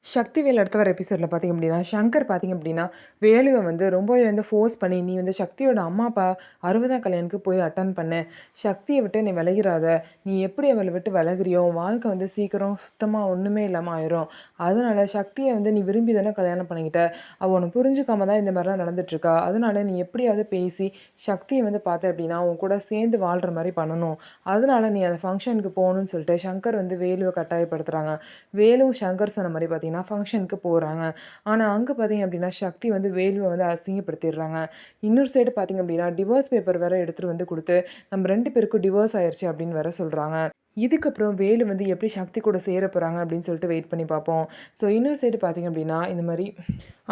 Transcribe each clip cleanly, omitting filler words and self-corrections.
சக்திவேல் அடுத்த வர எபிசோடில் பார்த்திங்க அப்படின்னா, ஷங்கர் பார்த்திங்க அப்படின்னா, வேலுவை வந்து ரொம்பவே வந்து ஃபோர்ஸ் பண்ணி, "நீ வந்து சக்தியோட அம்மா, அப்பா 60ஆம் கல்யாணுக்கு போய் அட்டன் பண்ணு. சக்தியை விட்டு நீ விலகிராத. நீ எப்படி அவளை விட்டு விலகுறியோ, வாழ்க்கை வந்து சீக்கிரம் சுத்தமாக ஒன்றுமே இல்லாமல் ஆயிரும். அதனால சக்தியை வந்து நீ விரும்பி தானே கல்யாணம் பண்ணிக்கிட்ட. அவள் உன்னை புரிஞ்சுக்காம தான் இந்த மாதிரிலாம் நடந்துட்டுருக்கா. அதனால நீ எப்படியாவது பேசி சக்தியை வந்து பார்த்த அப்படின்னா, உன் கூட சேர்ந்து வாழ்கிற மாதிரி பண்ணணும். அதனால நீ அந்த ஃபங்க்ஷனுக்கு போகணும்னு சொல்லிட்டு ஷங்கர் வந்து வேலுவை கட்டாயப்படுத்துகிறாங்க. வேலுவும் ஷங்கர் சொன்ன மாதிரி பார்த்திங்கன்னா ஃபங்க்ஷனுக்கு போகிறாங்க. ஆனால் அங்கே பார்த்திங்க அப்படின்னா சக்தி வந்து வேலுவை வந்து அசிங்கப்படுத்திடுறாங்க. இன்னொரு சைடு பார்த்திங்க அப்படின்னா டிவோர்ஸ் பேப்பர் வேறு எடுத்துகிட்டு வந்து கொடுத்து நம்ம 2 பேருக்கும் டிவோர்ஸ் ஆயிடுச்சு அப்படின்னு வேற சொல்கிறாங்க. இதுக்கப்புறம் வேலு வந்து எப்படி சக்தி கூட சேர போகிறாங்க அப்படின்னு சொல்லிட்டு வெயிட் பண்ணி பார்ப்போம். ஸோ இன்னொரு சைடு பார்த்திங்க அப்படின்னா இந்த மாதிரி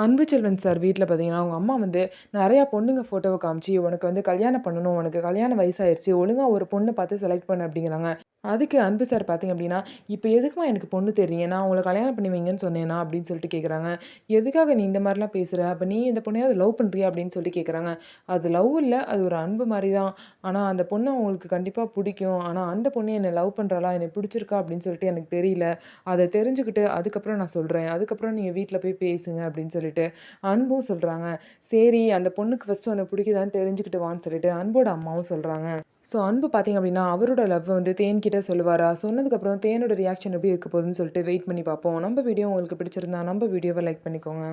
அன்புச்செல்வன் சார் வீட்டில் பார்த்தீங்கன்னா அவங்க அம்மா வந்து நிறையா பொண்ணுங்க ஃபோட்டோவை காமிச்சு உனக்கு வந்து கல்யாணம் பண்ணணும், உனக்கு கல்யாணம் வயசாயிருச்சு, ஒழுங்காக ஒரு பொண்ணை பார்த்து செலக்ட் பண்ணு அப்படிங்கிறாங்க. அதுக்கு அன்பு சார் பார்த்திங்க அப்படின்னா, "இப்போ எதுக்குமா எனக்கு பொண்ணு தெரியும், நான் உங்களை கல்யாணம் பண்ணி வைங்கன்னு சொன்னேனா?" அப்படின்னு சொல்லிட்டு கேட்குறாங்க. "எதுக்காக நீ இந்த மாதிரிலாம் பேசுகிற, அப்போ நீ இந்த பொண்ணையாவது லவ் பண்ணுறியா?" அப்படின்னு சொல்லிட்டு கேட்குறாங்க. "அது லவ் இல்லை, அது ஒரு அன்பு மாதிரி தான். ஆனால் அந்த பொண்ணை உங்களுக்கு கண்டிப்பாக பிடிக்கும். ஆனால் அந்த பொண்ணு என்னை லவ் பண்ணுறாளா, என்னை பிடிச்சிருக்கா அப்படின்னு சொல்லிட்டு எனக்கு தெரியல. அதை தெரிஞ்சுக்கிட்டு அதுக்கப்புறம் நான் சொல்கிறேன். அதுக்கப்புறம் நீங்கள் வீட்டில் போய் பேசுங்க." அப்படின்னு சொல்லிட்டு அன்பும் சொல்கிறாங்க. சரி, அந்த பொண்ணுக்கு ஃபஸ்ட்டு உன்னை பிடிக்குதான்னு தெரிஞ்சுக்கிட்டு வான்னு சொல்லிட்டு அன்போட அம்மாவும் சொல்கிறாங்க. ஸோ அன்பு பார்த்திங்க அப்படின்னா அவரோட லவ் வந்து தேன்கிட்ட சொல்லுவாரா? சொன்னதுக்கப்புறம் தேனோட ரியாக்ஷன் எப்படி இருக்க போகுதுன்னு சொல்லிட்டு வெயிட் பண்ணி பார்ப்போம். நம்ம வீடியோ உங்களுக்கு பிடிச்சிருந்தா நம்ம வீடியோவை லைக் பண்ணிக்கோங்க.